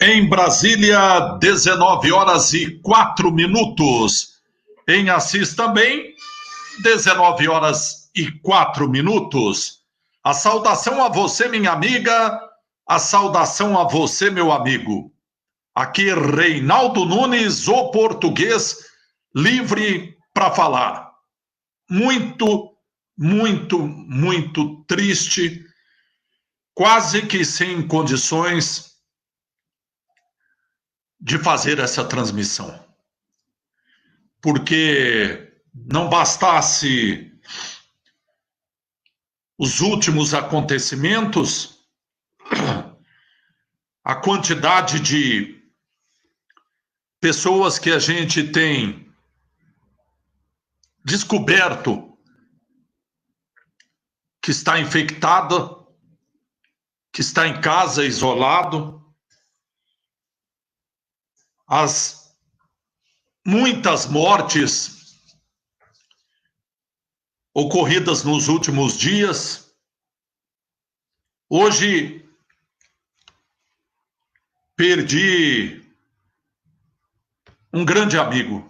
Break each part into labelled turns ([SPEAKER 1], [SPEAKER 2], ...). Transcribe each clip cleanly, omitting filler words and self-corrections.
[SPEAKER 1] Em Brasília, 19 horas e 4 minutos. Em Assis também, 19 horas e 4 minutos. A saudação a você, minha amiga, a saudação a você, meu amigo. Aqui, Reinaldo Nunes, o português, livre para falar. Muito, muito, muito triste, quase que sem condições de fazer essa transmissão. Porque não bastasse os últimos acontecimentos, a quantidade de pessoas que a gente tem descoberto que está infectada, que está em casa isolado, as muitas mortes ocorridas nos últimos dias. Hoje perdi um grande amigo,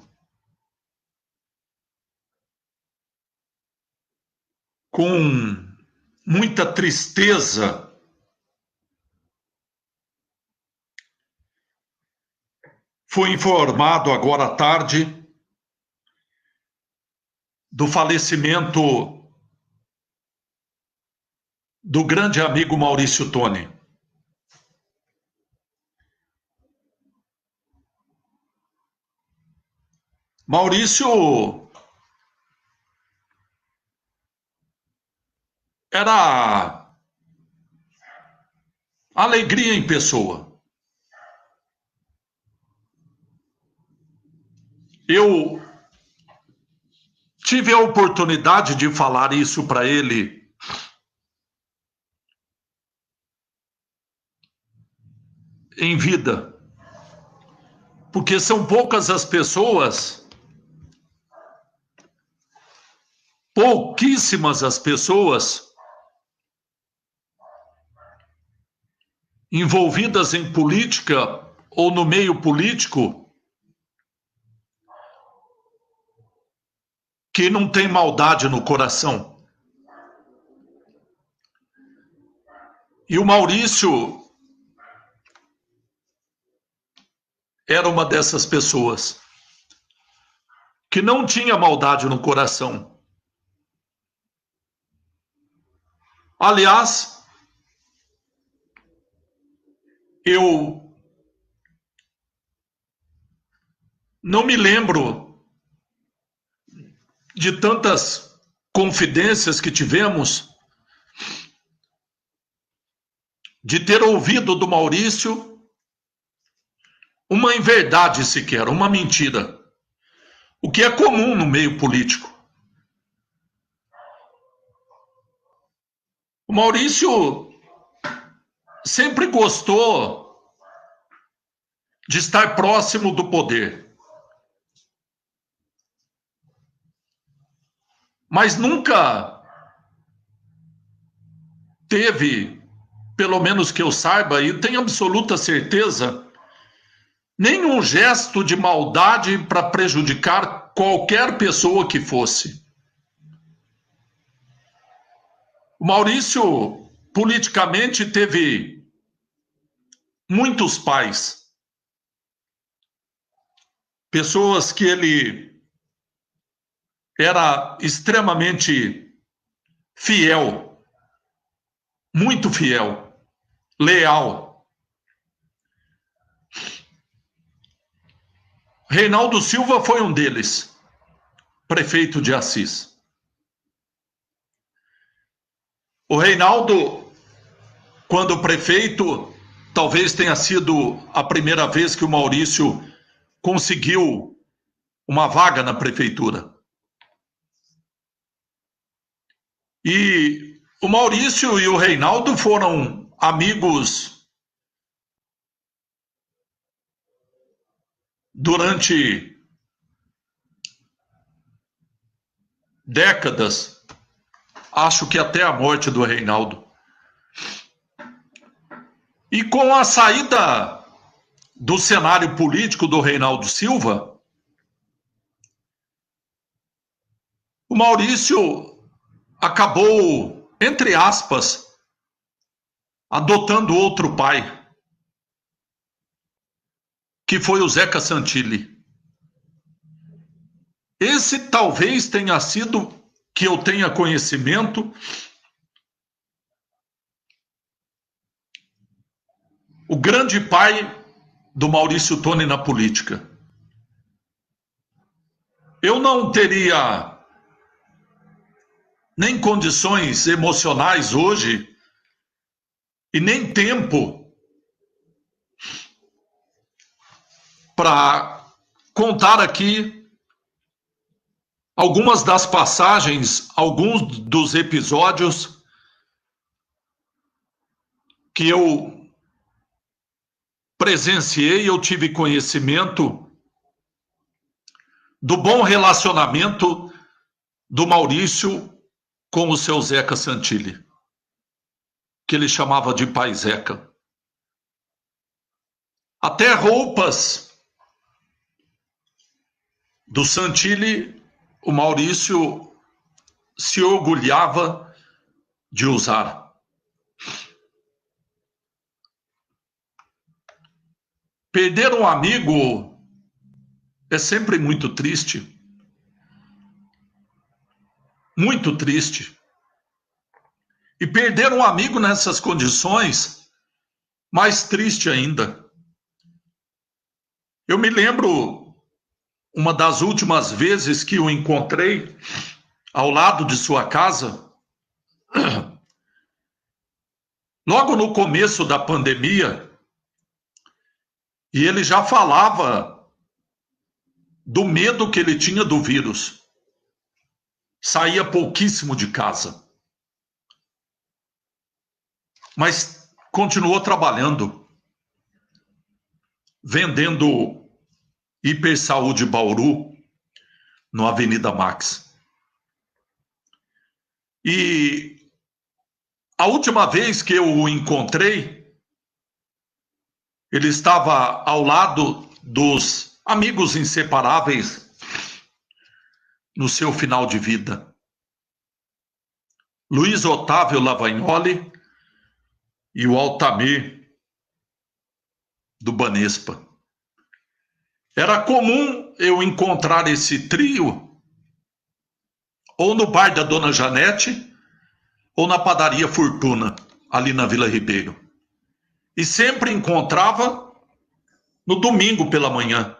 [SPEAKER 1] com muita tristeza. Fui informado agora à tarde do falecimento do grande amigo Maurício Toni. Maurício era alegria em pessoa. Eu tive a oportunidade de falar isso para ele em vida, porque são poucas as pessoas, pouquíssimas as pessoas envolvidas em política ou no meio político que não tem maldade no coração. E o Maurício era uma dessas pessoas que não tinha maldade no coração. Aliás, eu não me lembro de tantas confidências que tivemos, de ter ouvido do Maurício uma inverdade sequer, uma mentira, o que é comum no meio político. O Maurício sempre gostou de estar próximo do poder, mas nunca teve, pelo menos que eu saiba, e tenho absoluta certeza, nenhum gesto de maldade para prejudicar qualquer pessoa que fosse. O Maurício, politicamente, teve muitos pais, pessoas que ele era extremamente fiel, muito fiel, leal. Reinaldo Silva foi um deles, prefeito de Assis. O Reinaldo, quando prefeito, talvez tenha sido a primeira vez que o Maurício conseguiu uma vaga na prefeitura. E o Maurício e o Reinaldo foram amigos durante décadas, acho que até a morte do Reinaldo. E com a saída do cenário político do Reinaldo Silva, o Maurício acabou, entre aspas, adotando outro pai, que foi o Zeca Santilli. Esse talvez tenha sido, que eu tenha conhecimento, o grande pai do Maurício Toni na política. Eu não teria nem condições emocionais hoje e nem tempo para contar aqui algumas das passagens, alguns dos episódios que eu presenciei, eu tive conhecimento do bom relacionamento do Maurício com o seu Zeca Santilli, que ele chamava de pai Zeca. Até roupas do Santilli, o Maurício se orgulhava de usar. Perder um amigo é sempre muito triste. Muito triste. E perder um amigo nessas condições, mais triste ainda. Eu me lembro uma das últimas vezes que o encontrei ao lado de sua casa, logo no começo da pandemia, e ele já falava do medo que ele tinha do vírus. Saía pouquíssimo de casa. Mas continuou trabalhando, vendendo Hipersaúde Bauru, no Avenida Max. E a última vez que eu o encontrei, ele estava ao lado dos amigos inseparáveis no seu final de vida. Luiz Otávio Lavagnoli e o Altamir do Banespa. Era comum eu encontrar esse trio ou no bar da Dona Janete ou na padaria Fortuna, ali na Vila Ribeiro. E sempre encontrava no domingo pela manhã,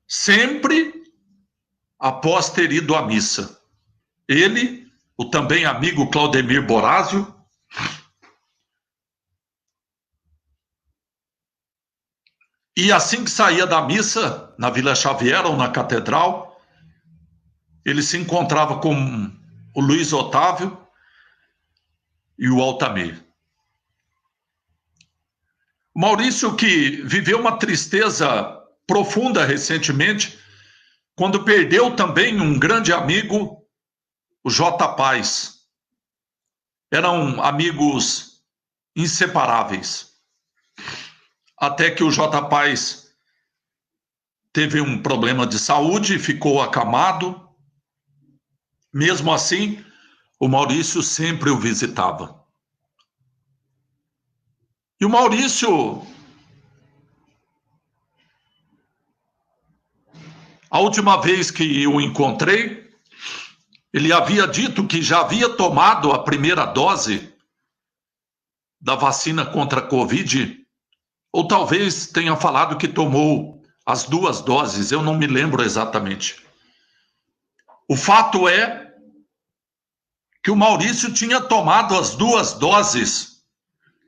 [SPEAKER 1] sempre após ter ido à missa. Ele, o também amigo Claudemir Borásio, e assim que saía da missa, na Vila Xavier ou na Catedral, ele se encontrava com o Luiz Otávio e o Altamir. O Maurício, que viveu uma tristeza profunda recentemente, quando perdeu também um grande amigo, o J. Paz. Eram amigos inseparáveis. Até que o J. Paz teve um problema de saúde, ficou acamado. Mesmo assim, o Maurício sempre o visitava. E o Maurício, a última vez que o encontrei, ele havia dito que já havia tomado a primeira dose da vacina contra a Covid, ou talvez tenha falado que tomou as 2 doses, eu não me lembro exatamente. O fato é que o Maurício tinha tomado as 2 doses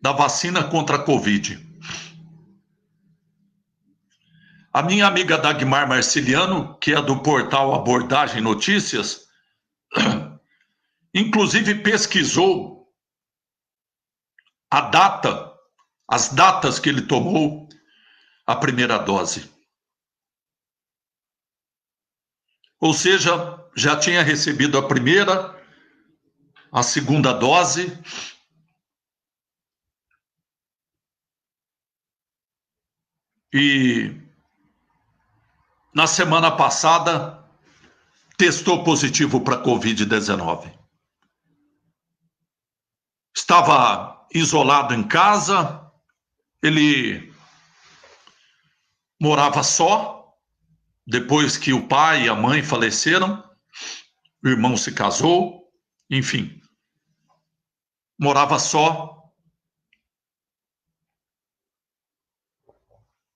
[SPEAKER 1] da vacina contra a Covid. A minha amiga Dagmar Marciliano, que é do portal Abordagem Notícias, inclusive pesquisou as datas que ele tomou a primeira dose. Ou seja, já tinha recebido a primeira, a segunda dose. E na semana passada testou positivo para Covid-19. Estava isolado em casa, ele morava só, depois que o pai e a mãe faleceram, o irmão se casou, enfim, morava só,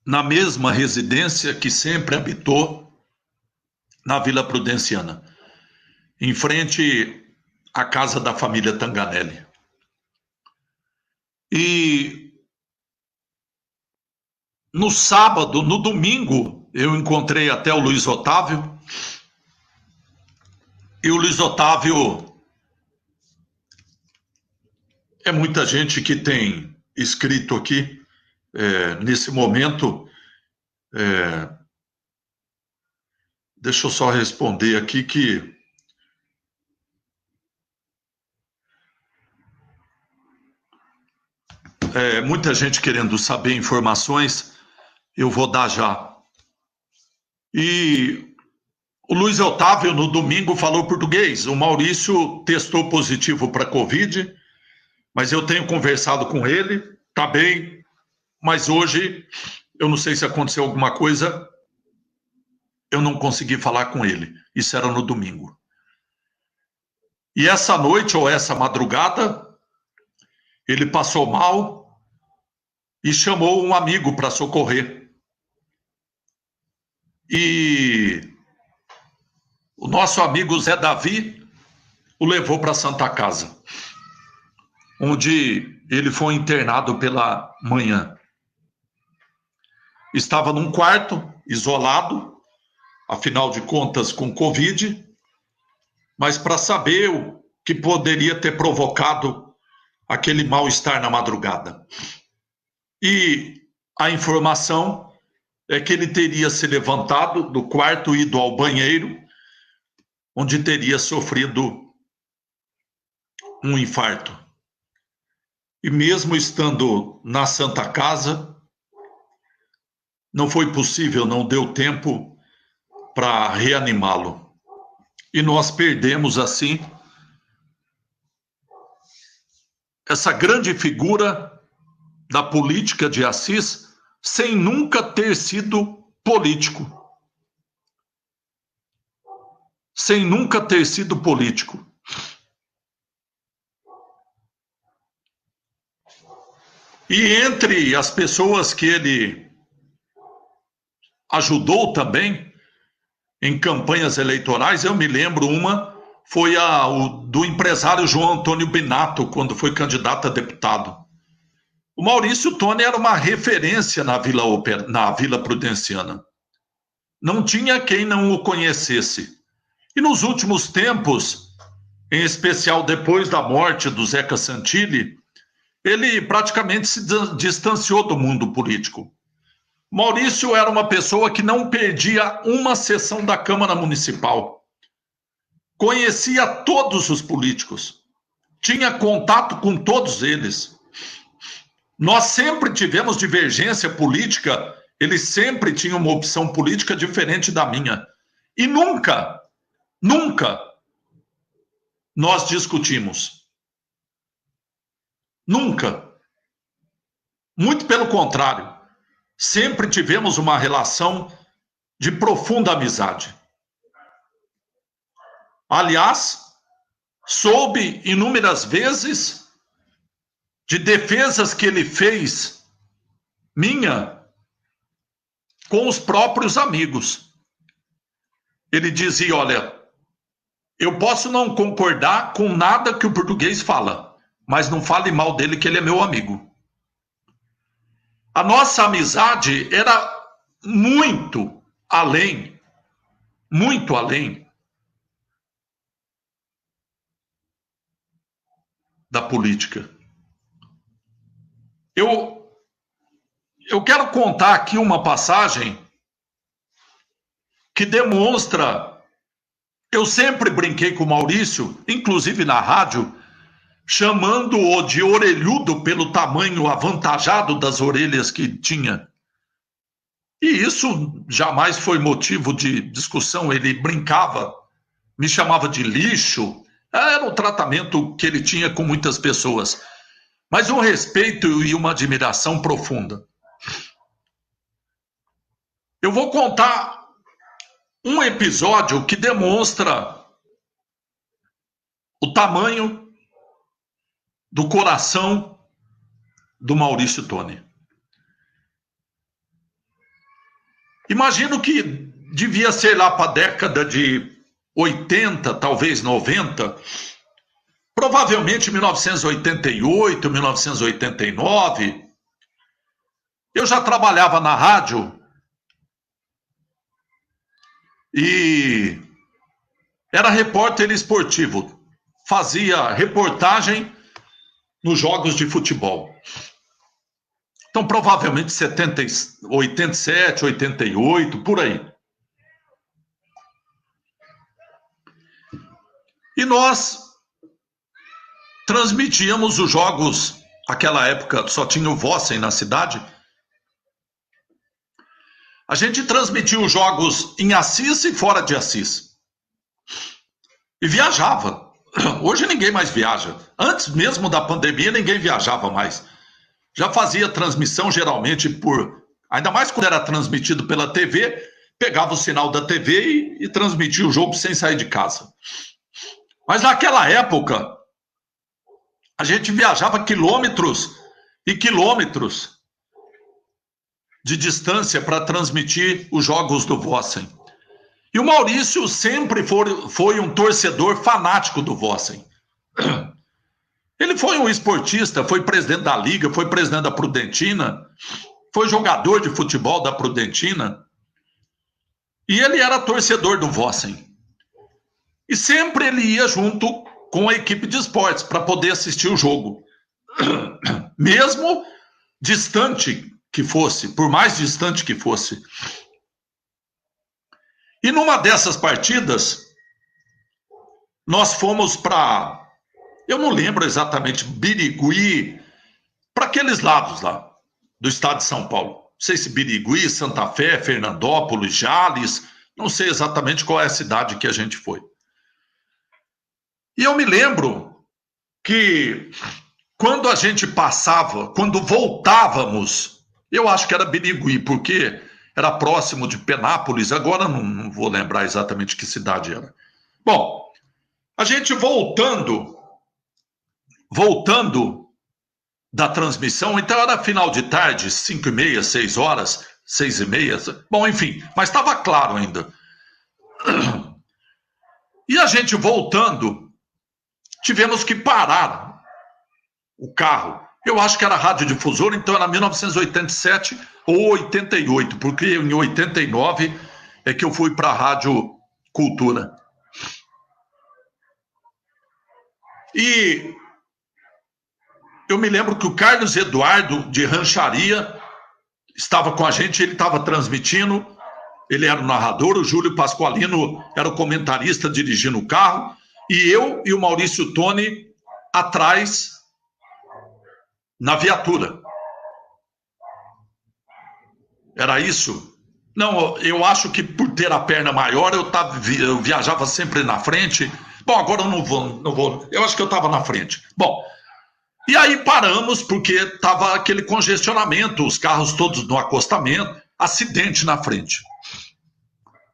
[SPEAKER 1] na mesma residência que sempre habitou na Vila Prudenciana, em frente à casa da família Tanganelli. E no sábado, no domingo, eu encontrei até o Luiz Otávio, e o Luiz Otávio é muita gente que tem escrito aqui, nesse momento, deixa eu só responder aqui que muita gente querendo saber informações, eu vou dar já. E o Luiz Otávio, no domingo, falou português. O Maurício testou positivo para Covid, mas eu tenho conversado com ele, tá bem, mas hoje, eu não sei se aconteceu alguma coisa, eu não consegui falar com ele. Isso era no domingo. E essa noite, ou essa madrugada, ele passou mal e chamou um amigo para socorrer. E o nosso amigo Zé Davi o levou para a Santa Casa, onde ele foi internado pela manhã. Estava num quarto, isolado, afinal de contas com Covid, mas para saber o que poderia ter provocado aquele mal-estar na madrugada. E a informação é que ele teria se levantado do quarto, ido ao banheiro, onde teria sofrido um infarto. E mesmo estando na Santa Casa, não foi possível, não deu tempo para reanimá-lo. E nós perdemos, assim, essa grande figura da política de Assis, sem nunca ter sido político. Sem nunca ter sido político. E entre as pessoas que ele ajudou também em campanhas eleitorais, eu me lembro uma, foi do empresário João Antônio Binato, quando foi candidato a deputado. O Maurício Tony era uma referência na Vila Prudenciana. Não tinha quem não o conhecesse. E nos últimos tempos, em especial depois da morte do Zeca Santilli, ele praticamente se distanciou do mundo político. Maurício era uma pessoa que não perdia uma sessão da Câmara Municipal. Conhecia todos os políticos. Tinha contato com todos eles. Nós sempre tivemos divergência política, ele sempre tinha uma opção política diferente da minha. E nunca nós discutimos. Nunca. Muito pelo contrário. Sempre tivemos uma relação de profunda amizade. Aliás, soube inúmeras vezes de defesas que ele fez, minha, com os próprios amigos. Ele dizia, olha, Eu posso não concordar com nada que o português fala, mas não fale mal dele que ele é meu amigo. A nossa amizade era muito além da política. Eu quero contar aqui uma passagem que demonstra. Eu sempre brinquei com o Maurício, inclusive na rádio, chamando-o de orelhudo pelo tamanho avantajado das orelhas que tinha. E isso jamais foi motivo de discussão. Ele brincava, me chamava de lixo. Era o tratamento que ele tinha com muitas pessoas. Mas um respeito e uma admiração profunda. Eu vou contar um episódio que demonstra o tamanho do coração do Maurício Toni. Imagino que devia ser lá para a década de 80, talvez 90, provavelmente 1988, 1989. Eu já trabalhava na rádio e era repórter esportivo. Fazia reportagem nos jogos de futebol. Então, provavelmente 87, 88, por aí. E nós transmitíamos os jogos, naquela época só tinha o Vossen na cidade. A gente transmitia os jogos em Assis e fora de Assis. E viajava. Hoje ninguém mais viaja. Antes mesmo da pandemia, ninguém viajava mais. Já fazia transmissão geralmente ainda mais quando era transmitido pela TV, pegava o sinal da TV e transmitia o jogo sem sair de casa. Mas naquela época, a gente viajava quilômetros e quilômetros de distância para transmitir os jogos do Vossen. E o Maurício sempre foi um torcedor fanático do Vossen. Ele foi um esportista, foi presidente da Liga, foi presidente da Prudentina, foi jogador de futebol da Prudentina. E ele era torcedor do Vossen. E sempre ele ia junto com a equipe de esportes para poder assistir o jogo. Mesmo distante que fosse, por mais distante que fosse. E numa dessas partidas, nós fomos para, eu não lembro exatamente, Birigui, para aqueles lados lá, do estado de São Paulo. Não sei se Birigui, Santa Fé, Fernandópolis, Jales, não sei exatamente qual é a cidade que a gente foi. E eu me lembro que quando a gente passava, quando voltávamos, eu acho que era Birigui, porque era próximo de Penápolis, agora não vou lembrar exatamente que cidade era. Bom, a gente voltando da transmissão, então era final de tarde, 5h30, 6 horas, 6h30, bom, enfim, mas estava claro ainda. E a gente voltando, tivemos que parar o carro. Eu acho que era radiodifusor, então era 1987 ou 88, porque em 89 é que eu fui para a Rádio Cultura. E eu me lembro que o Carlos Eduardo de Rancharia estava com a gente, ele estava transmitindo, ele era o narrador, o Júlio Pasqualino era o comentarista dirigindo o carro, e eu e o Maurício Toni atrás na viatura. Era isso? Não, eu acho que por ter a perna maior, eu viajava sempre na frente. Bom, agora eu não vou. Eu acho que eu estava na frente. Bom, e aí paramos porque estava aquele congestionamento, os carros todos no acostamento, acidente na frente.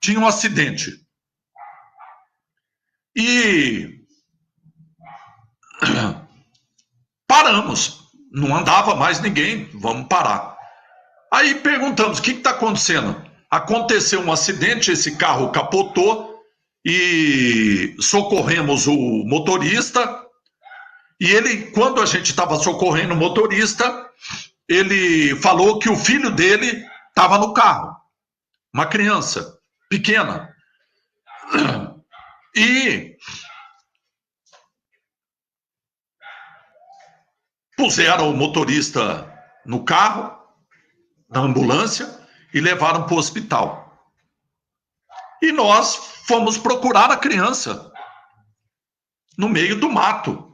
[SPEAKER 1] Tinha um acidente. E paramos. Não andava mais ninguém, vamos parar. Aí perguntamos, o que está acontecendo? Aconteceu um acidente, esse carro capotou e socorremos o motorista. E ele, quando a gente estava socorrendo o motorista, ele falou que o filho dele estava no carro, uma criança pequena. E puseram o motorista no carro, na ambulância, e levaram para o hospital. E nós fomos procurar a criança no meio do mato.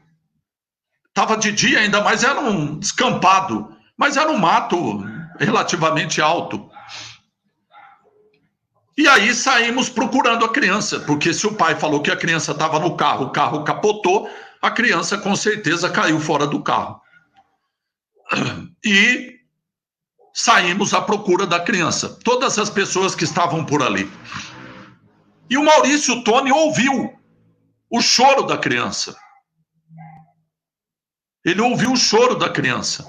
[SPEAKER 1] Estava de dia, ainda mais era um descampado, mas era um mato relativamente alto. E aí saímos procurando a criança, porque se o pai falou que a criança estava no carro, o carro capotou, a criança com certeza caiu fora do carro. E saímos à procura da criança, todas as pessoas que estavam por ali. E o Maurício Tony ouviu o choro da criança. Ele ouviu o choro da criança.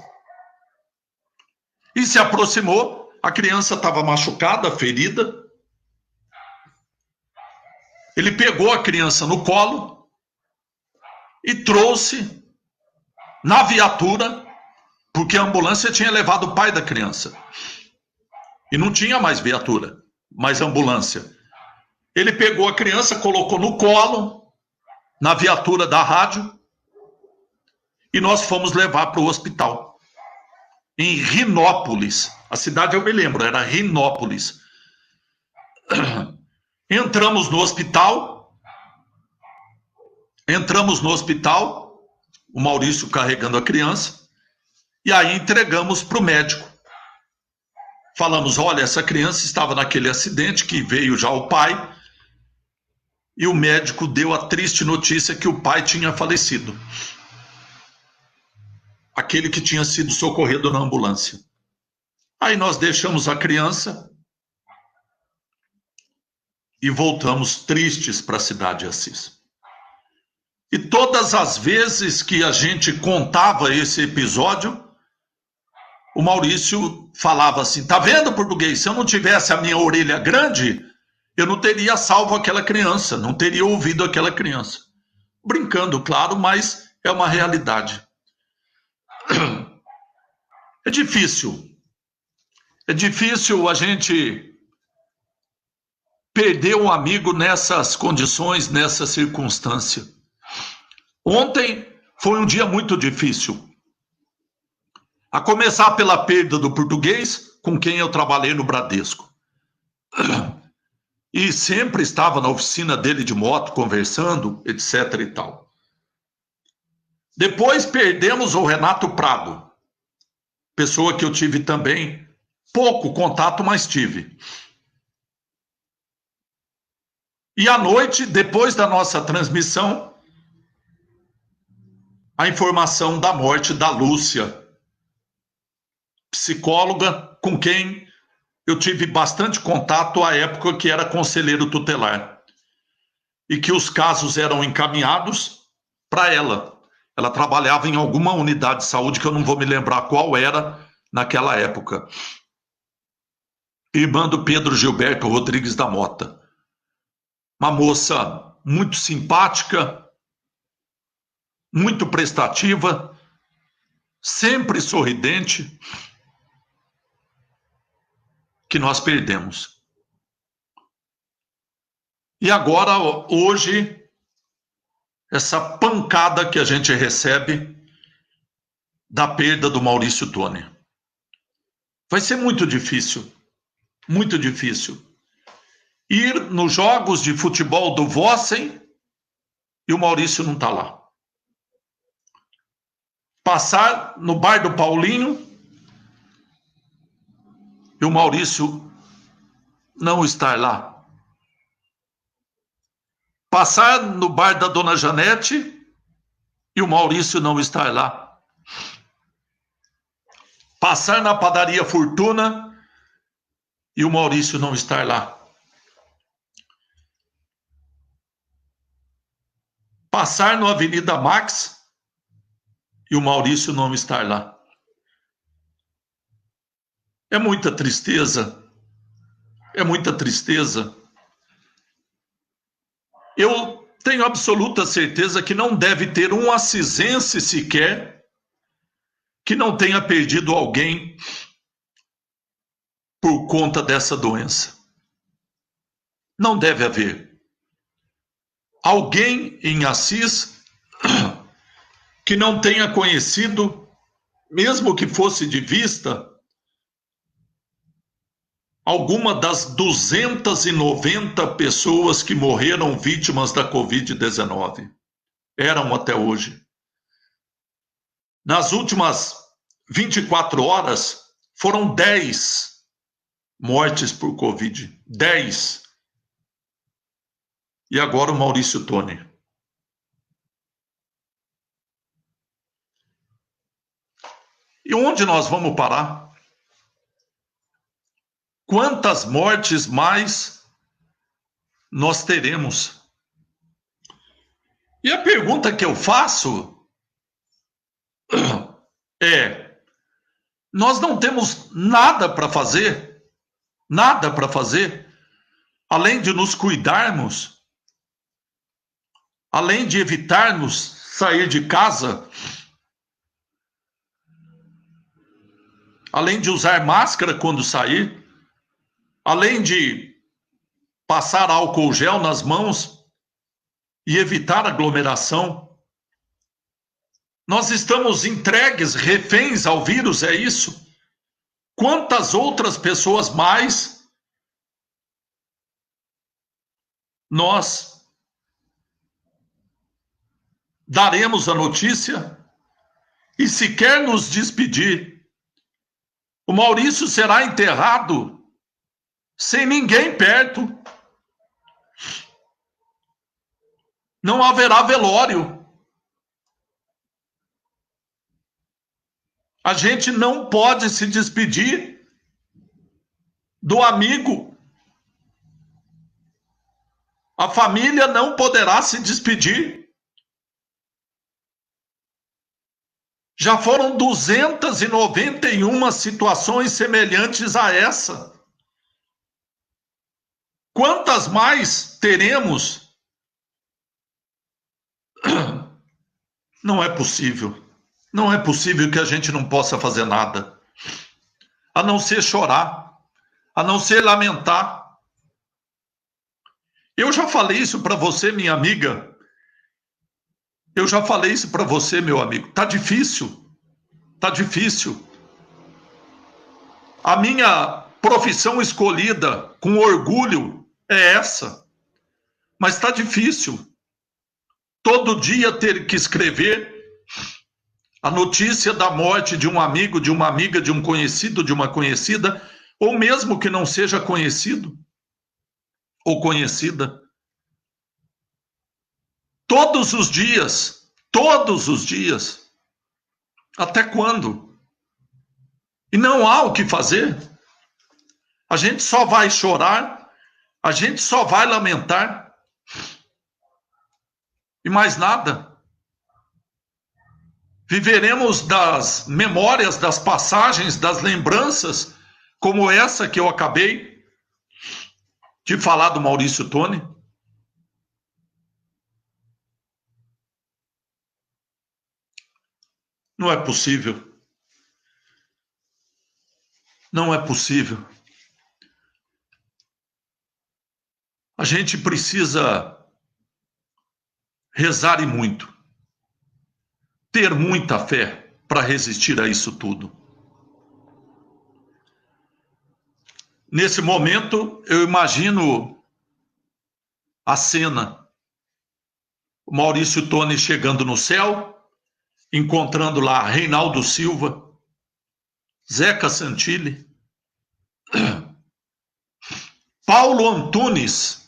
[SPEAKER 1] E se aproximou, a criança estava machucada, ferida. Ele pegou a criança no colo e trouxe na viatura, porque a ambulância tinha levado o pai da criança. E não tinha mais viatura, mais ambulância. Ele pegou a criança, colocou no colo, na viatura da rádio, e nós fomos levar para o hospital. Em Rinópolis. A cidade eu me lembro, era Rinópolis. Entramos no hospital, o Maurício carregando a criança, e aí entregamos para o médico. Falamos, olha, essa criança estava naquele acidente que veio já o pai, e o médico deu a triste notícia que o pai tinha falecido. Aquele que tinha sido socorrido na ambulância. Aí nós deixamos a criança e voltamos tristes para a cidade de Assis. E todas as vezes que a gente contava esse episódio, o Maurício falava assim, tá vendo, português? Se eu não tivesse a minha orelha grande, eu não teria salvo aquela criança, não teria ouvido aquela criança. Brincando, claro, mas é uma realidade. É difícil a gente perder um amigo nessas condições, nessa circunstância. Ontem foi um dia muito difícil. A começar pela perda do português, com quem eu trabalhei no Bradesco. E sempre estava na oficina dele de moto, conversando, etc. e tal. Depois perdemos o Renato Prado, pessoa que eu tive também pouco contato, mas tive. E à noite, depois da nossa transmissão, a informação da morte da Lúcia, psicóloga com quem eu tive bastante contato à época que era conselheiro tutelar. E que os casos eram encaminhados para ela. Ela trabalhava em alguma unidade de saúde que eu não vou me lembrar qual era naquela época. Irmã do Pedro Gilberto Rodrigues da Mota. Uma moça muito simpática, muito prestativa, sempre sorridente, que nós perdemos. E agora, hoje, essa pancada que a gente recebe da perda do Maurício Tony. Vai ser muito difícil ir nos jogos de futebol do Vossen e o Maurício não está lá. Passar no bar do Paulinho e o Maurício não estar lá. Passar no bar da Dona Janete e o Maurício não estar lá. Passar na padaria Fortuna e o Maurício não estar lá. Passar no Avenida Max e o Maurício não estar lá. É muita tristeza. Eu tenho absoluta certeza que não deve ter um assisense sequer que não tenha perdido alguém por conta dessa doença. Não deve haver alguém em Assis que não tenha conhecido, mesmo que fosse de vista, alguma das 290 pessoas que morreram vítimas da Covid-19. Eram até hoje. Nas últimas 24 horas, foram 10 mortes por Covid. 10. E agora o Maurício Toni. E onde nós vamos parar? Quantas mortes mais nós teremos? E a pergunta que eu faço é: nós não temos nada para fazer, além de nos cuidarmos, além de evitarmos sair de casa, além de usar máscara quando sair, além de passar álcool gel nas mãos e evitar aglomeração. Nós estamos entregues, reféns ao vírus, é isso? Quantas outras pessoas mais nós daremos a notícia e sequer nos despedir? O Maurício será enterrado sem ninguém perto. Não haverá velório. A gente não pode se despedir do amigo. A família não poderá se despedir. Já foram 291 situações semelhantes a essa. Quantas mais teremos? Não é possível. Não é possível que a gente não possa fazer nada, a não ser chorar, a não ser lamentar. Eu já falei isso para você, minha amiga. Eu já falei isso para você, meu amigo. Tá difícil. Tá difícil. A minha profissão escolhida, com orgulho, é essa. Mas tá difícil. Todo dia ter que escrever a notícia da morte de um amigo, de uma amiga, de um conhecido, de uma conhecida, ou mesmo que não seja conhecido ou conhecida. Todos os dias. Até quando? E não há o que fazer. A gente só vai chorar, a gente só vai lamentar. E mais nada. Viveremos das memórias, das passagens, das lembranças, como essa que eu acabei de falar do Maurício Toni. Não é possível. Não é possível. A gente precisa rezar e muito. Ter muita fé para resistir a isso tudo. Nesse momento, eu imagino a cena. O Maurício Toni chegando no céu, encontrando lá Reinaldo Silva, Zeca Santilli, Paulo Antunes,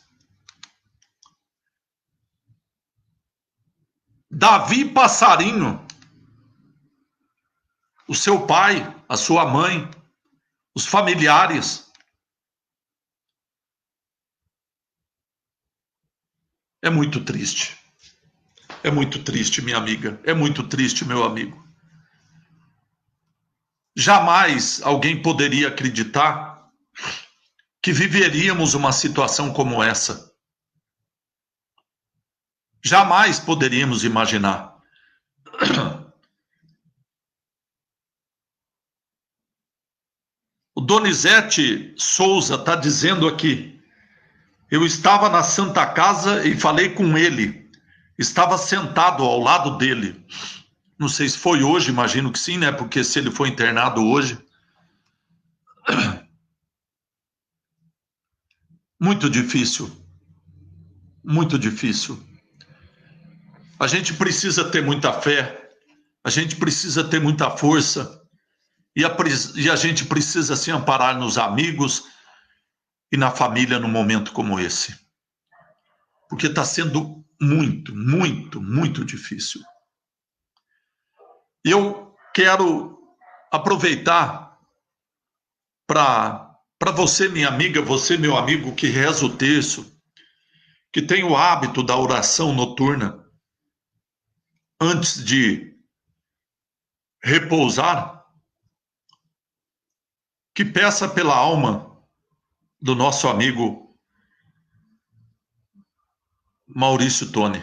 [SPEAKER 1] Davi Passarinho, o seu pai, a sua mãe, os familiares. É muito triste. É muito triste, minha amiga. É muito triste, meu amigo. Jamais alguém poderia acreditar que viveríamos uma situação como essa. Jamais poderíamos imaginar. O Donizete Souza está dizendo aqui: eu estava na Santa Casa e falei com ele. Estava sentado ao lado dele. Não sei se foi hoje, imagino que sim, né? Porque se ele foi internado hoje. Muito difícil. Muito difícil. A gente precisa ter muita fé. A gente precisa ter muita força. E a gente precisa se amparar nos amigos e na família num momento como esse. Porque está sendo muito, muito, muito difícil. Eu quero aproveitar para você, minha amiga, você, meu amigo, que reza o terço, que tem o hábito da oração noturna, antes de repousar, que peça pela alma do nosso amigo Maurício Tony.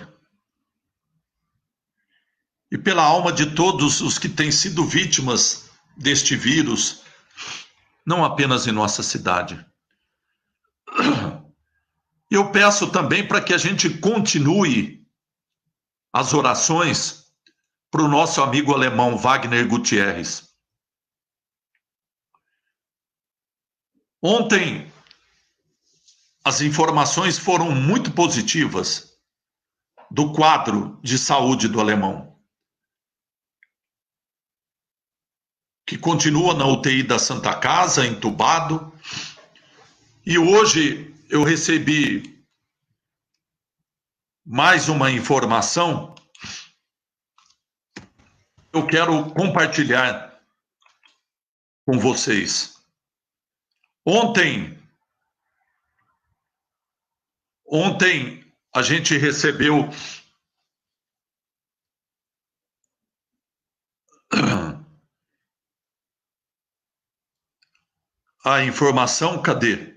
[SPEAKER 1] E pela alma de todos os que têm sido vítimas deste vírus, não apenas em nossa cidade. Eu peço também para que a gente continue as orações para o nosso amigo alemão Wagner Gutierrez. Ontem, as informações foram muito positivas do quadro de saúde do alemão, que continua na UTI da Santa Casa, entubado. E hoje eu recebi mais uma informação. Eu quero compartilhar com vocês. Ontem a gente recebeu a informação, cadê?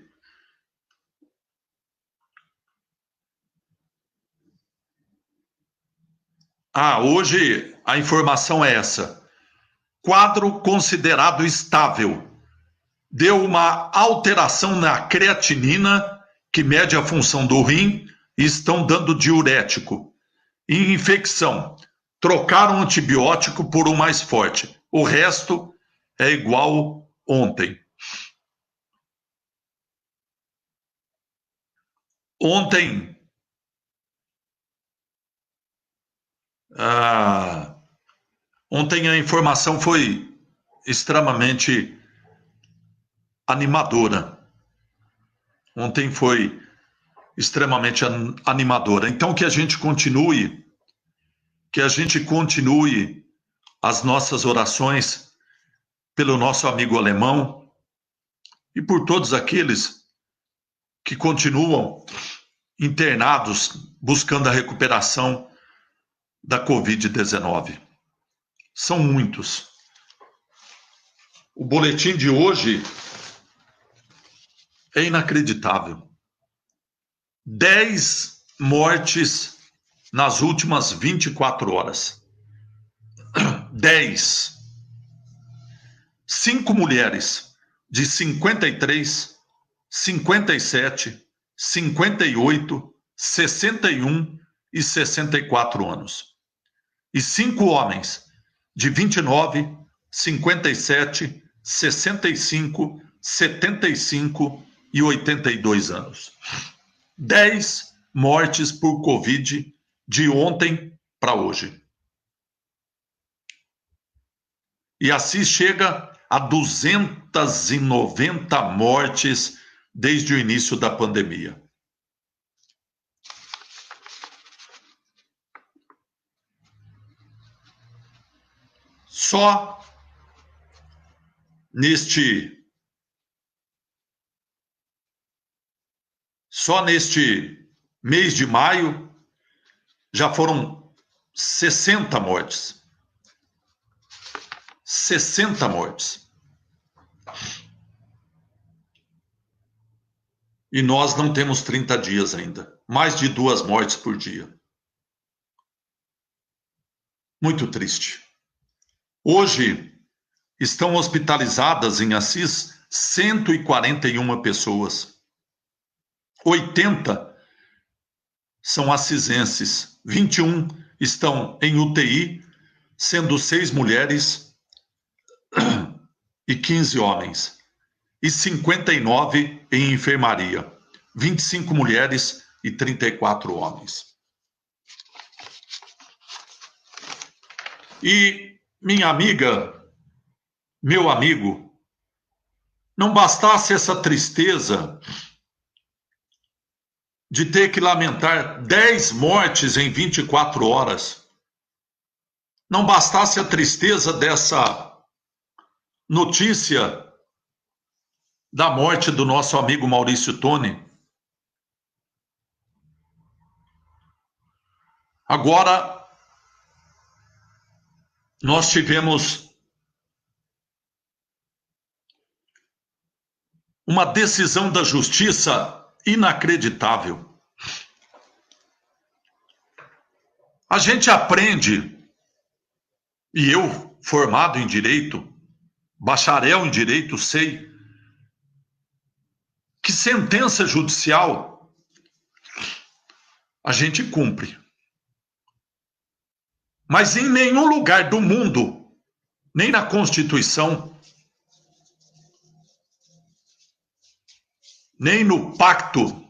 [SPEAKER 1] Hoje a informação é essa. Quadro considerado estável. Deu uma alteração na creatinina, que mede a função do rim, e estão dando diurético. E infecção. Trocaram o antibiótico por um mais forte. O resto é igual ontem. Ontem a informação foi extremamente animadora. Ontem foi extremamente animadora. Então que a gente continue as nossas orações pelo nosso amigo alemão e por todos aqueles que continuam internados buscando a recuperação da Covid-19. São muitos. O boletim de hoje é inacreditável. 10 mortes nas últimas 24 horas. 10. 5 mulheres de 53, 57, 58, 61 e 64 anos. E 5 homens de 29, 57, 65, 75 e 82 anos. 10 mortes por Covid de ontem para hoje. E assim chega a 290 mortes desde o início da pandemia. Só neste mês de maio já foram 60 mortes. 60 mortes. E nós não temos 30 dias ainda. Mais de 2 mortes por dia. muito triste. Hoje estão hospitalizadas em Assis 141 pessoas. 80 são assisenses, 21 estão em UTI, sendo 6 mulheres e 15 homens, e 59 em enfermaria, 25 mulheres e 34 homens. E minha amiga, meu amigo, não bastasse essa tristeza de ter que lamentar 10 mortes em 24 horas, não bastasse a tristeza dessa notícia da morte do nosso amigo Maurício Toni, agora nós tivemos uma decisão da justiça inacreditável. A gente aprende, e eu, formado em direito, bacharel em direito, sei que sentença judicial a gente cumpre. Mas em nenhum lugar do mundo, nem na Constituição, nem no Pacto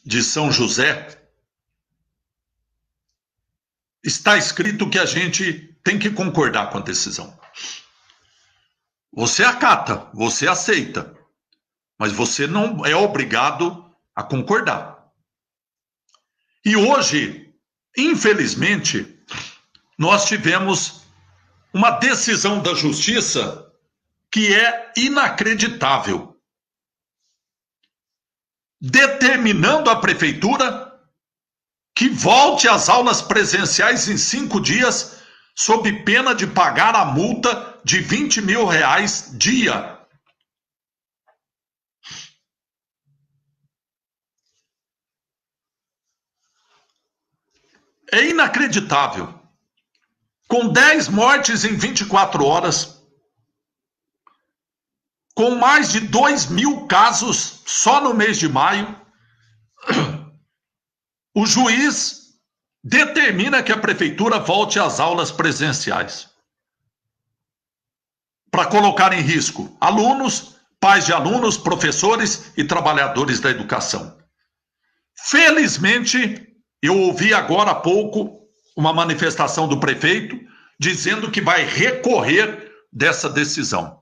[SPEAKER 1] de São José, está escrito que a gente tem que concordar com a decisão. Você acata, você aceita, mas você não é obrigado a concordar. E hoje, infelizmente, nós tivemos uma decisão da justiça que é inacreditável, determinando à prefeitura que volte às aulas presenciais em 5 dias, sob pena de pagar a multa de R$20 mil dia. É inacreditável. Com 10 mortes em 24 horas, com mais de 2.000 casos só no mês de maio, o juiz determina que a prefeitura volte às aulas presenciais para colocar em risco alunos, pais de alunos, professores e trabalhadores da educação. Felizmente, eu ouvi agora há pouco uma manifestação do prefeito dizendo que vai recorrer dessa decisão.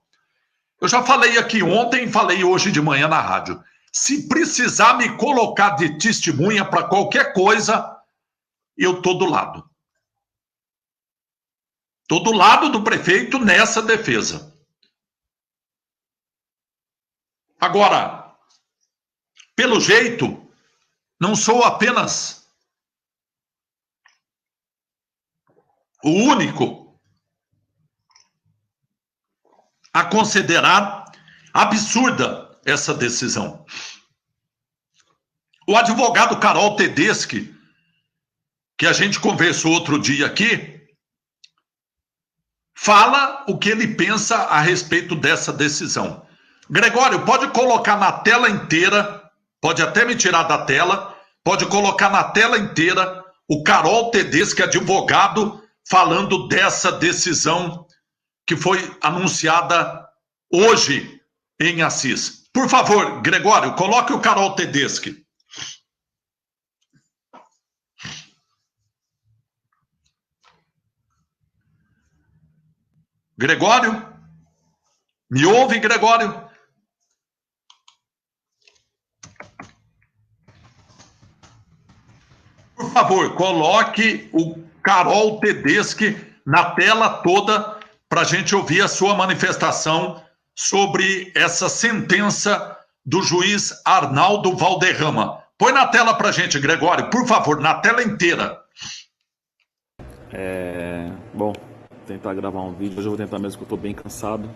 [SPEAKER 1] Eu já falei aqui ontem e falei hoje de manhã na rádio. Se precisar me colocar de testemunha para qualquer coisa, eu estou do lado. Estou do lado do prefeito nessa defesa. Agora, pelo jeito, não sou apenas o único a considerar absurda essa decisão. O advogado Carol Tedeschi, que a gente conversou outro dia aqui, fala o que ele pensa a respeito dessa decisão. Gregório, pode colocar na tela inteira, pode até me tirar da tela, pode colocar na tela inteira o Carol Tedeschi, advogado, falando dessa decisão que foi anunciada hoje em Assis. Por favor, Gregório, coloque o Carol Tedeschi. Gregório? Me ouve, Gregório? Por favor, coloque o Carol Tedeschi na tela toda para a gente ouvir a sua manifestação sobre essa sentença do juiz Arnaldo Valderrama. Põe na tela para a gente, Gregório, por favor, na tela inteira.
[SPEAKER 2] Bom, tentar gravar um vídeo. Hoje eu vou tentar mesmo, que eu estou bem cansado.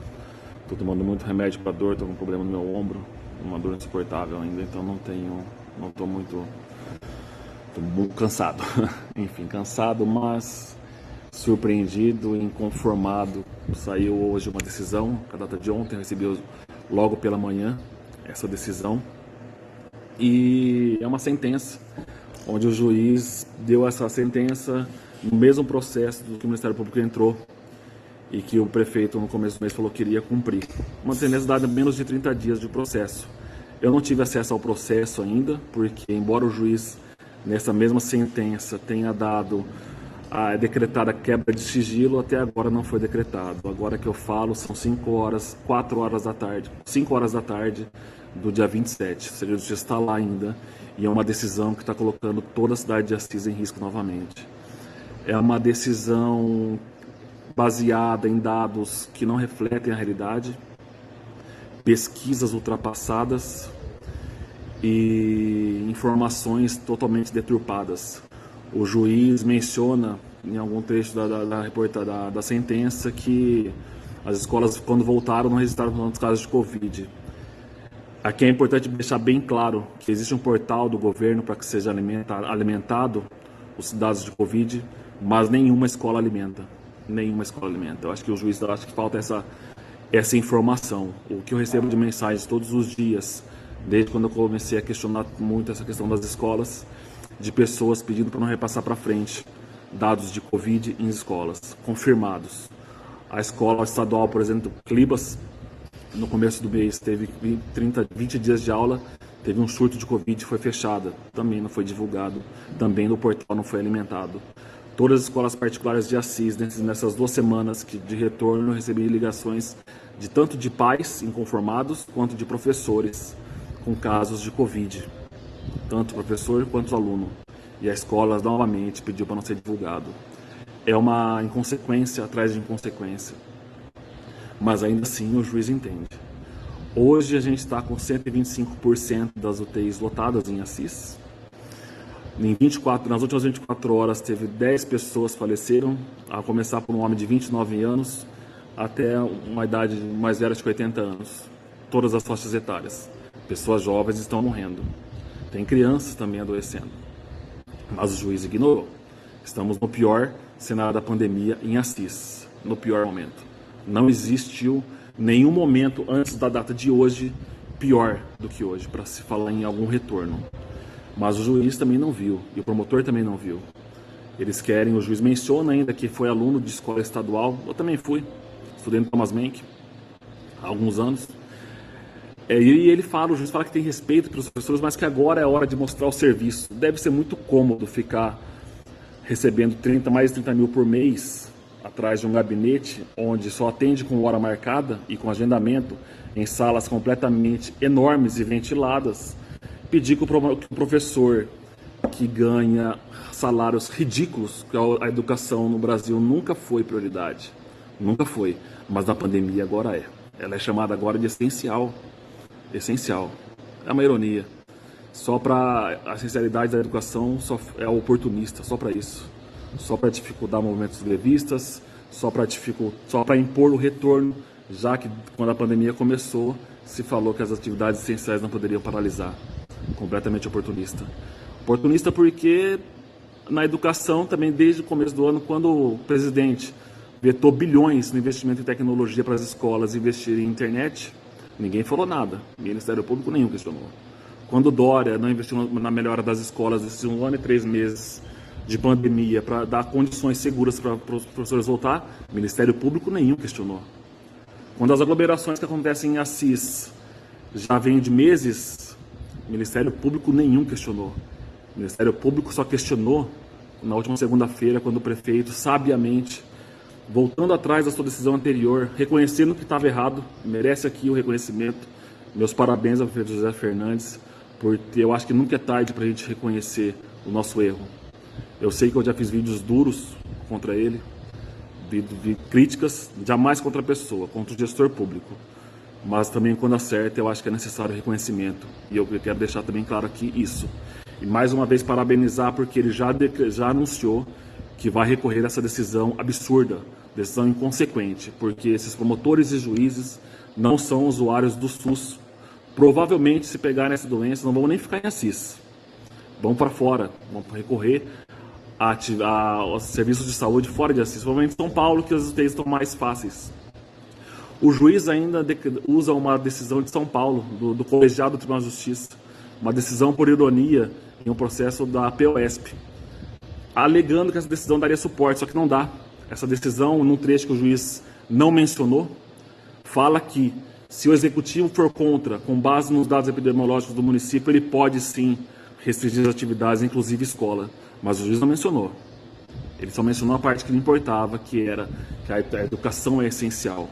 [SPEAKER 2] Estou tomando muito remédio para dor, estou com um problema no meu ombro, uma dor insuportável ainda, então não estou muito Estou muito cansado, enfim, cansado, mas surpreendido, inconformado. Saiu hoje uma decisão, a data de ontem, eu recebi logo pela manhã essa decisão. E é uma sentença, onde o juiz deu essa sentença no mesmo processo do que o Ministério Público entrou e que o prefeito no começo do mês falou que iria cumprir. Uma sentença dada menos de 30 dias de processo. Eu não tive acesso ao processo ainda, porque embora o juiz nessa mesma sentença tenha dado decretada a quebra de sigilo, até agora não foi decretado. Agora que eu falo são 4 horas da tarde, 5 horas da tarde do dia 27. O segredo de justiça está lá ainda e é uma decisão que está colocando toda a cidade de Assis em risco novamente. É uma decisão baseada em dados que não refletem a realidade, pesquisas ultrapassadas e informações totalmente deturpadas. O juiz menciona em algum trecho da sentença que as escolas, quando voltaram, não registraram tantos casos de Covid. Aqui é importante deixar bem claro que existe um portal do governo para que seja alimentado os dados de Covid, mas nenhuma escola alimenta. Nenhuma escola alimenta. Eu acho que o juiz acha que falta essa informação. O que eu recebo de mensagens todos os dias, desde quando eu comecei a questionar muito essa questão das escolas, de pessoas pedindo para não repassar para frente dados de Covid em escolas, confirmados. A escola estadual, por exemplo, Clibas, no começo do mês, teve 20 dias de aula, teve um surto de Covid e foi fechada. Também não foi divulgado, também no portal não foi alimentado. Todas as escolas particulares de Assis, nessas 2 semanas de retorno, eu recebi ligações de tanto de pais inconformados, quanto de professores com casos de Covid. Tanto professor quanto aluno. E a escola novamente pediu para não ser divulgado. É uma inconsequência atrás de inconsequência. Mas ainda assim o juiz entende. Hoje a gente está com 125% das UTIs lotadas em Assis. Nas últimas 24 horas teve 10 pessoas faleceram, a começar por um homem de 29 anos até uma idade mais velha de 80 anos. Todas as faixas etárias. Pessoas jovens estão morrendo. Tem crianças também adoecendo. Mas o juiz ignorou. Estamos no pior cenário da pandemia em Assis. No pior momento. Não existiu nenhum momento antes da data de hoje pior do que hoje, para se falar em algum retorno. Mas o juiz também não viu, e o promotor também não viu. Eles querem, o juiz menciona ainda que foi aluno de escola estadual, eu também fui, estudei no Thomas Menck há alguns anos. E ele fala, o juiz fala que tem respeito pelos professores, mas que agora é a hora de mostrar o serviço. Deve ser muito cômodo ficar recebendo mais de 30 mil por mês atrás de um gabinete onde só atende com hora marcada e com agendamento em salas completamente enormes e ventiladas. Pedir que o professor que ganha salários ridículos, que a educação no Brasil nunca foi prioridade, nunca foi, mas na pandemia agora é. Ela é chamada agora de essencial. Essencial. É uma ironia. Só para a essencialidade da educação só é oportunista, só para isso. Só para dificultar movimentos grevistas, só para impor o retorno, já que quando a pandemia começou, se falou que as atividades essenciais não poderiam paralisar. Completamente oportunista. Oportunista porque na educação também desde o começo do ano, quando o presidente vetou bilhões no investimento em tecnologia para as escolas investirem em internet, ninguém falou nada. O Ministério Público nenhum questionou. Quando Dória não investiu na melhora das escolas esses 1 ano e 3 meses de pandemia para dar condições seguras para os professores voltar, o Ministério Público nenhum questionou. Quando as aglomerações que acontecem em Assis já vêm de meses, o Ministério Público nenhum questionou. O Ministério Público só questionou na última segunda-feira, quando o prefeito, sabiamente, voltando atrás da sua decisão anterior, reconhecendo que estava errado, merece aqui o reconhecimento. Meus parabéns ao prefeito José Fernandes, porque eu acho que nunca é tarde para a gente reconhecer o nosso erro. Eu sei que eu já fiz vídeos duros contra ele, críticas, jamais contra a pessoa, contra o gestor público. Mas também quando acerta, eu acho que é necessário reconhecimento. E eu quero deixar também claro aqui isso. E mais uma vez parabenizar, porque ele já anunciou que vai recorrer a essa decisão absurda, decisão inconsequente, porque esses promotores e juízes não são usuários do SUS. Provavelmente, se pegarem essa doença, não vão nem ficar em Assis. vão para fora, vão recorrer aos serviços de saúde fora de Assis, provavelmente em São Paulo, que as UTIs estão mais fáceis. O juiz ainda usa uma decisão de São Paulo, do Colegiado do Tribunal de Justiça, uma decisão por ironia em um processo da POSP, alegando que essa decisão daria suporte, só que não dá. Essa decisão, num trecho que o juiz não mencionou, fala que se o executivo for contra, com base nos dados epidemiológicos do município, ele pode sim restringir as atividades, inclusive escola. Mas o juiz não mencionou. Ele só mencionou a parte que lhe importava, que era que a educação é essencial.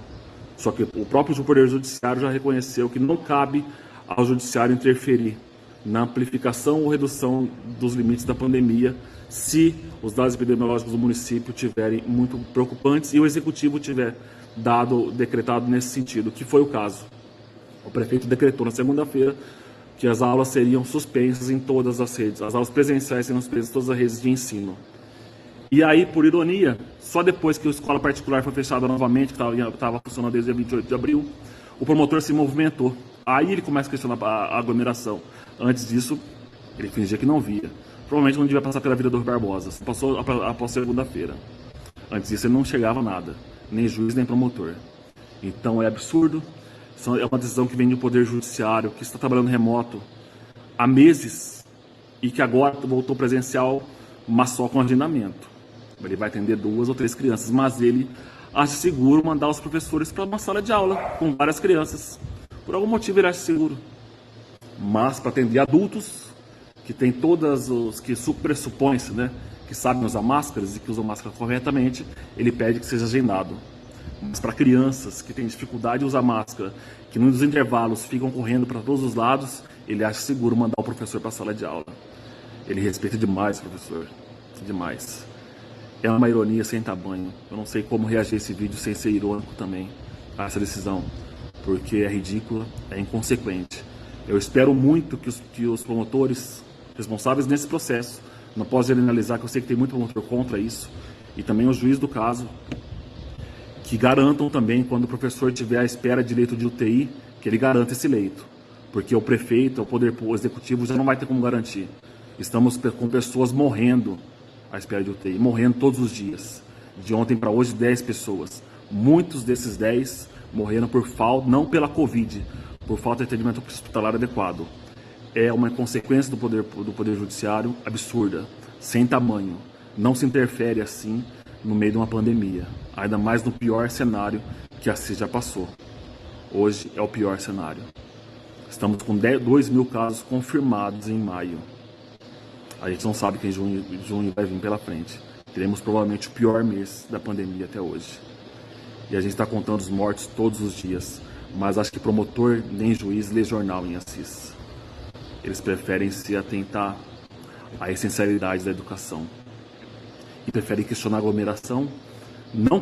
[SPEAKER 2] Só que o próprio Poder Judiciário já reconheceu que não cabe ao Judiciário interferir na amplificação ou redução dos limites da pandemia, se os dados epidemiológicos do município estiverem muito preocupantes e o Executivo tiver decretado nesse sentido, que foi o caso. O prefeito decretou na segunda-feira que as aulas seriam suspensas em todas as redes, as aulas presenciais seriam suspensas em todas as redes de ensino. E aí, por ironia, só depois que a escola particular foi fechada novamente, que estava funcionando desde o dia 28 de abril, o promotor se movimentou. Aí ele começa a questionar a aglomeração. Antes disso, ele fingia que não via. Provavelmente não devia passar pela vida do Rui Barbosa. Passou após segunda-feira. Antes disso, ele não chegava a nada. Nem juiz, nem promotor. Então é absurdo. É uma decisão que vem do Poder Judiciário, que está trabalhando remoto há meses e que agora voltou presencial, mas só com agendamento. Ele vai atender 2 ou 3 crianças, mas ele acha seguro mandar os professores para uma sala de aula com várias crianças. Por algum motivo ele acha seguro. Mas para atender adultos, que tem todas os que pressupõe-se, né, que sabem usar máscaras e que usam máscara corretamente, ele pede que seja agendado. Mas para crianças que têm dificuldade de usar máscara, que nos intervalos ficam correndo para todos os lados, ele acha seguro mandar o professor para a sala de aula. Ele respeita demais o professor, demais. É uma ironia sem tamanho. Eu não sei como reagir a esse vídeo sem ser irônico também a essa decisão, porque é ridícula, é inconsequente. Eu espero muito que os promotores responsáveis nesse processo, não posso generalizar, que eu sei que tem muito promotor contra isso, e também os juízes do caso, que garantam também, quando o professor tiver à espera de leito de UTI, que ele garanta esse leito. Porque o prefeito, o poder executivo já não vai ter como garantir. Estamos com pessoas morrendo à espera de UTI, morrendo todos os dias. De ontem para hoje, 10 pessoas. Muitos desses 10 morreram por falta, não pela Covid, por falta de atendimento hospitalar adequado. É uma consequência do poder judiciário absurda, sem tamanho. Não se interfere assim no meio de uma pandemia, ainda mais no pior cenário que a CIS já passou. Hoje é o pior cenário. Estamos com 2 mil casos confirmados em maio. A gente não sabe que em junho vai vir pela frente. Teremos provavelmente o pior mês da pandemia até hoje. E a gente está contando os mortos todos os dias. Mas acho que promotor nem juiz lê jornal em Assis. Eles preferem se atentar à essencialidade da educação. E preferem questionar a aglomeração,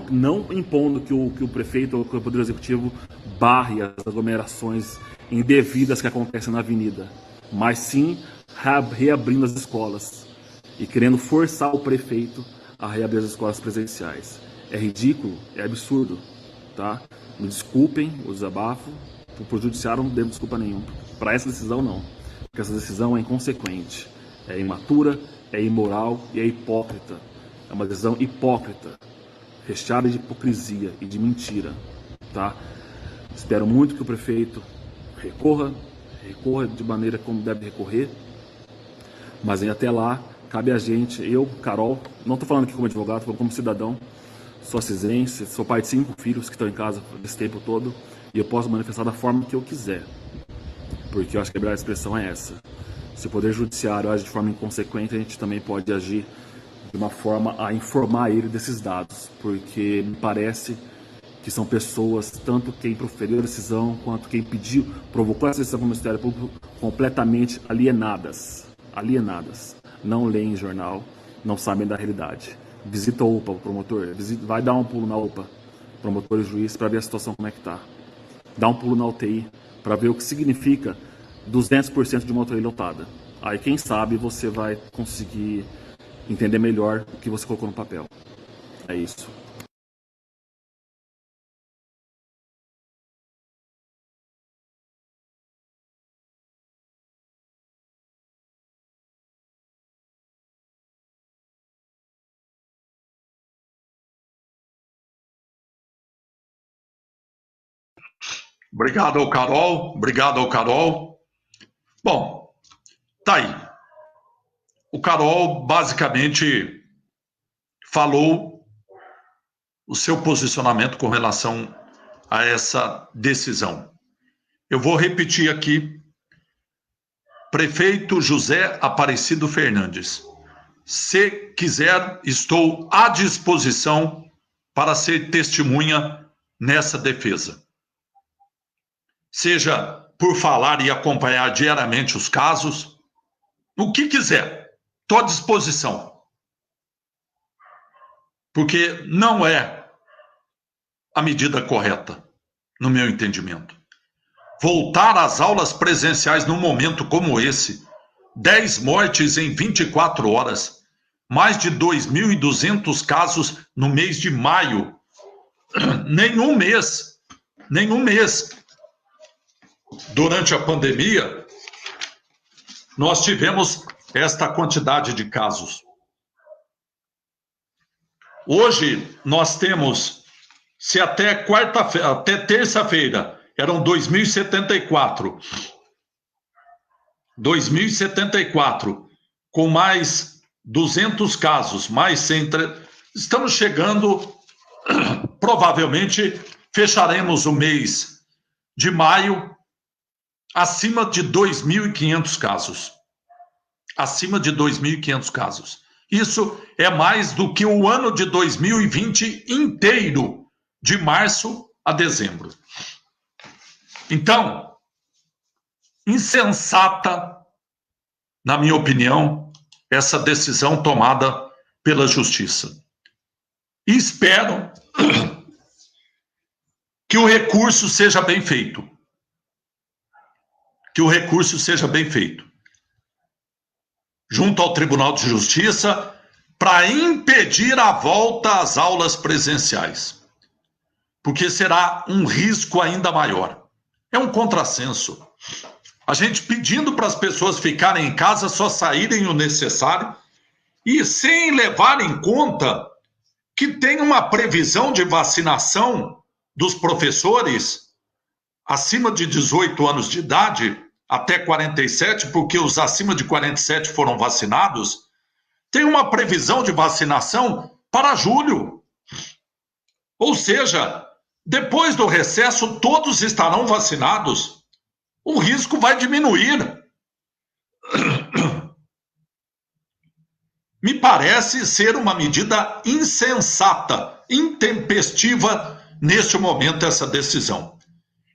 [SPEAKER 2] não impondo que o prefeito ou que o Poder Executivo barre as aglomerações indevidas que acontecem na avenida, mas sim reabrindo as escolas e querendo forçar o prefeito a reabrir as escolas presenciais. É ridículo, é absurdo, tá? Me desculpem o desabafo, para o judiciário não devo desculpa nenhuma. Para essa decisão não, porque essa decisão é inconsequente, é imatura, é imoral e é hipócrita. É uma decisão hipócrita, recheada de hipocrisia e de mentira, tá? Espero muito que o prefeito recorra de maneira como deve recorrer, mas até lá, cabe a gente, eu, Carol, não estou falando aqui como advogado, estou falando como cidadão, sou assisense, sou pai de 5 filhos que estão em casa esse tempo todo, e eu posso manifestar da forma que eu quiser, porque eu acho que a liberdade de expressão é essa. Se o Poder Judiciário age de forma inconsequente, a gente também pode agir de uma forma a informar ele desses dados, porque me parece que são pessoas, tanto quem proferiu a decisão, quanto quem provocou essa decisão para o Ministério Público, completamente alienadas, não leem jornal, não sabem da realidade. Visita a UPA, o promotor, vai dar um pulo na UPA, promotor e juiz, para ver a situação como é que está. Dá um pulo na UTI, para ver o que significa 200% de uma UTI lotada. Aí quem sabe você vai conseguir entender melhor o que você colocou no papel. É isso.
[SPEAKER 1] Obrigado ao Carol, obrigado ao Carol. Bom, tá aí. O Carol basicamente falou o seu posicionamento com relação a essa decisão. Eu vou repetir aqui. Prefeito José Aparecido Fernandes, se quiser, estou à disposição para ser testemunha nessa defesa. Seja por falar e acompanhar diariamente os casos, o que quiser, estou à disposição. Porque não é a medida correta, no meu entendimento. Voltar às aulas presenciais num momento como esse, 10 mortes em 24 horas, mais de 2.200 casos no mês de maio, nenhum mês, durante a pandemia, nós tivemos esta quantidade de casos. Hoje, nós temos, se até terça-feira, eram 2.074. 2.074, com mais 200 casos, mais 100. Estamos chegando, provavelmente, fecharemos o mês de maio acima de 2.500 casos. Acima de 2.500 casos. Isso é mais do que o ano de 2020 inteiro, de março a dezembro. Então, insensata, na minha opinião, essa decisão tomada pela Justiça. E espero que o recurso seja bem feito. Que o recurso seja bem feito. Junto ao Tribunal de Justiça, para impedir a volta às aulas presenciais. Porque será um risco ainda maior. É um contrassenso. A gente pedindo para as pessoas ficarem em casa, só saírem o necessário, e sem levar em conta que tem uma previsão de vacinação dos professores acima de 18 anos de idade, até 47, porque os acima de 47 foram vacinados, tem uma previsão de vacinação para julho. Ou seja, depois do recesso, todos estarão vacinados. O risco vai diminuir. Me parece ser uma medida insensata, intempestiva neste momento essa decisão.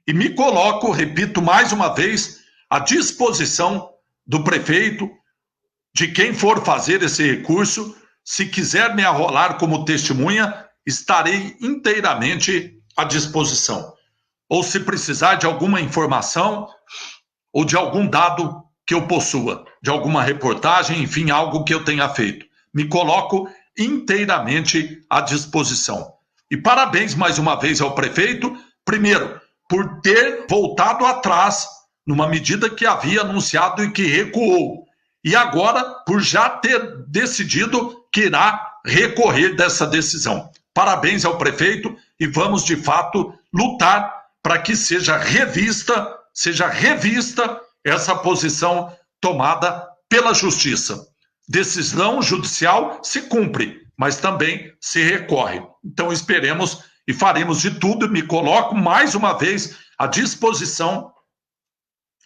[SPEAKER 1] E me coloco, repito mais uma vez, à disposição do prefeito, de quem for fazer esse recurso. Se quiser me arrolar como testemunha, estarei inteiramente à disposição. Ou se precisar de alguma informação ou de algum dado que eu possua, de alguma reportagem, enfim, algo que eu tenha feito. Me coloco inteiramente à disposição. E parabéns mais uma vez ao prefeito, primeiro, por ter voltado atrás numa medida que havia anunciado e que recuou. E agora, por já ter decidido que irá recorrer dessa decisão. Parabéns ao prefeito e vamos, de fato, lutar para que seja revista essa posição tomada pela Justiça. Decisão judicial se cumpre, mas também se recorre. Então esperemos e faremos de tudo. Me coloco mais uma vez à disposição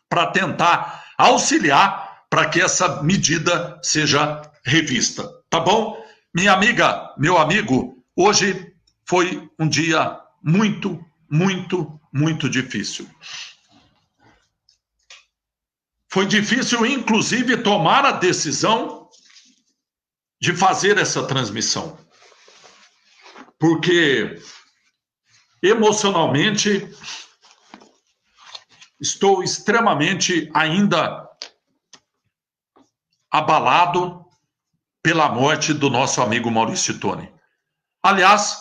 [SPEAKER 1] para tentar auxiliar para que essa medida seja revista. Tá bom? Minha amiga, meu amigo, hoje foi um dia muito difícil. Foi difícil, inclusive, tomar a decisão de fazer essa transmissão. Porque, emocionalmente, estou extremamente ainda abalado pela morte do nosso amigo Maurício Toni. Aliás,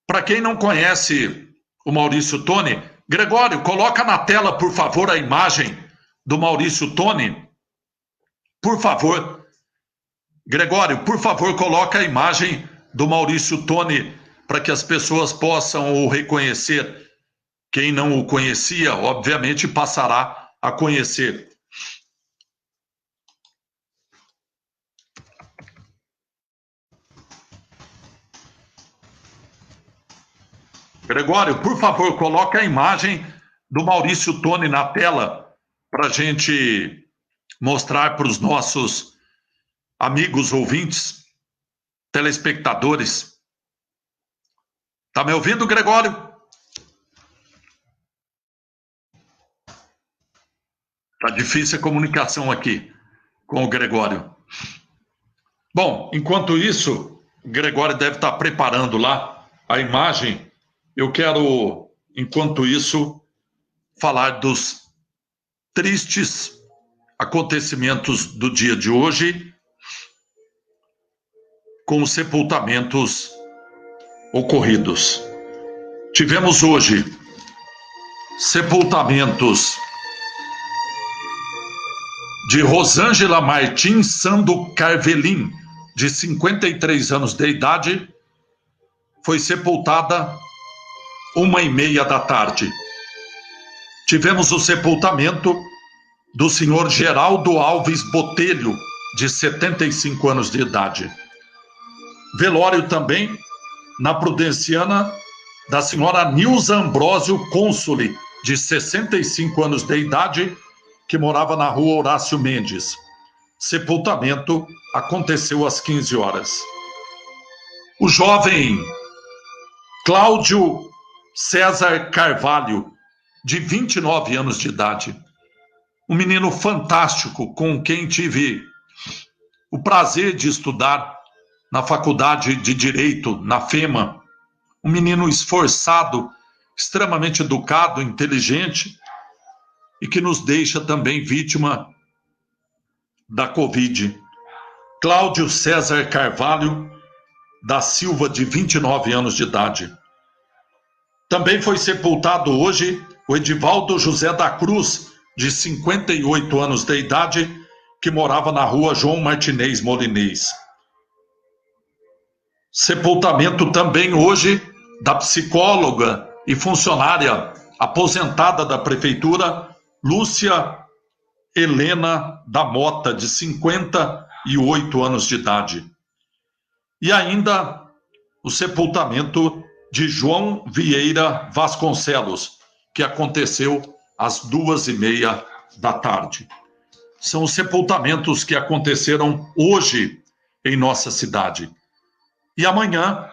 [SPEAKER 1] para quem não conhece o Maurício Toni, Gregório, coloca na tela, por favor, a imagem do Maurício Toni. Por favor. Gregório, por favor, coloca a imagem do Maurício Toni para que as pessoas possam o reconhecer. Quem não o conhecia, obviamente, passará a conhecer. Gregório, por favor, coloque a imagem do Maurício Toni na tela para a gente mostrar para os nossos amigos ouvintes, telespectadores. Tá me ouvindo, Gregório? Tá difícil a comunicação aqui com o Gregório. Bom, enquanto isso, o Gregório deve estar preparando lá a imagem. Eu quero, enquanto isso, falar dos tristes acontecimentos do dia de hoje, com os sepultamentos ocorridos. Tivemos hoje sepultamentos de Rosângela Martins Sando Carvelin, de 53 anos de idade, foi sepultada 1h30 da tarde. Tivemos o sepultamento do senhor Geraldo Alves Botelho, de 75 anos de idade. Velório também na Prudenciana da senhora Nilza Ambrósio Consoli, de 65 anos de idade, que morava na rua Horácio Mendes. Sepultamento aconteceu às 15 horas. O jovem Cláudio César Carvalho, de 29 anos de idade. Um menino fantástico com quem tive o prazer de estudar na Faculdade de Direito, na FEMA. Um menino esforçado, extremamente educado, inteligente e que nos deixa também vítima da Covid. Cláudio César Carvalho da Silva, de 29 anos de idade. Também foi sepultado hoje o Edivaldo José da Cruz, de 58 anos de idade, que morava na rua João Martinez Molinês. Sepultamento também hoje da psicóloga e funcionária aposentada da prefeitura, Lúcia Helena da Mota, de 58 anos de idade. E ainda o sepultamento de João Vieira Vasconcelos, que aconteceu às 2h30 da tarde. São os sepultamentos que aconteceram hoje em nossa cidade. E amanhã,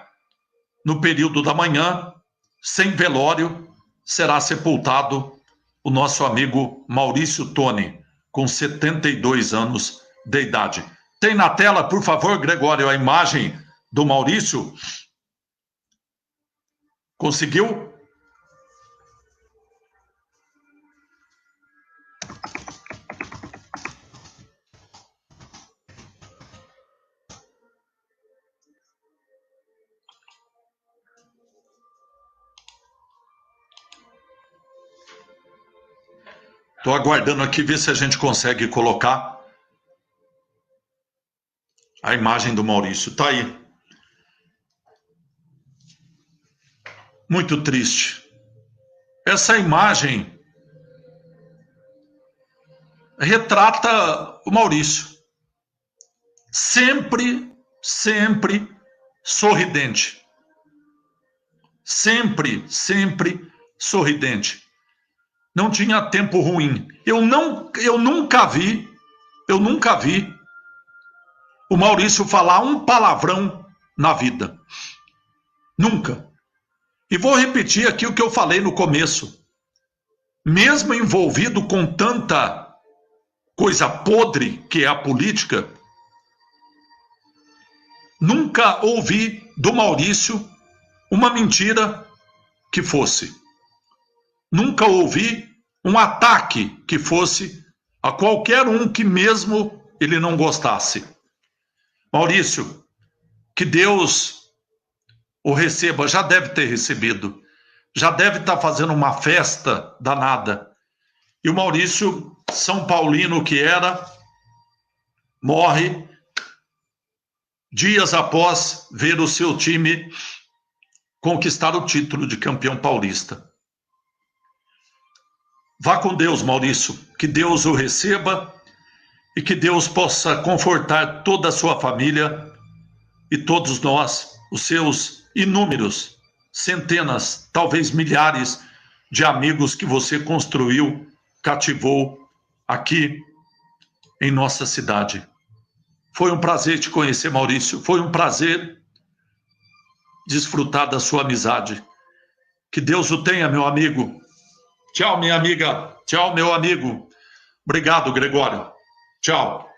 [SPEAKER 1] no período da manhã, sem velório, será sepultado o nosso amigo Maurício Toni, com 72 anos de idade. Tem na tela, por favor, Gregório, a imagem do Maurício? Conseguiu? Estou aguardando aqui ver se a gente consegue colocar a imagem do Maurício. Está aí. Muito triste. Essa imagem retrata o Maurício. Sempre sorridente. Sempre sorridente. Não tinha tempo ruim. Eu nunca vi o Maurício falar um palavrão na vida. Nunca. E vou repetir aqui o que eu falei no começo. Mesmo envolvido com tanta coisa podre que é a política, nunca ouvi do Maurício uma mentira que fosse. Nunca ouvi um ataque que fosse a qualquer um que mesmo ele não gostasse. Maurício, que Deus o receba, já deve ter recebido, já deve estar fazendo uma festa danada. E o Maurício, São Paulino que era, morre dias após ver o seu time conquistar o título de campeão paulista. Vá com Deus, Maurício. Que Deus o receba e que Deus possa confortar toda a sua família e todos nós, os seus inúmeros, centenas, talvez milhares de amigos que você construiu, cativou aqui em nossa cidade. Foi um prazer te conhecer, Maurício. Foi um prazer desfrutar da sua amizade. Que Deus o tenha, meu amigo. Tchau, minha amiga. Tchau, meu amigo. Obrigado, Gregório. Tchau.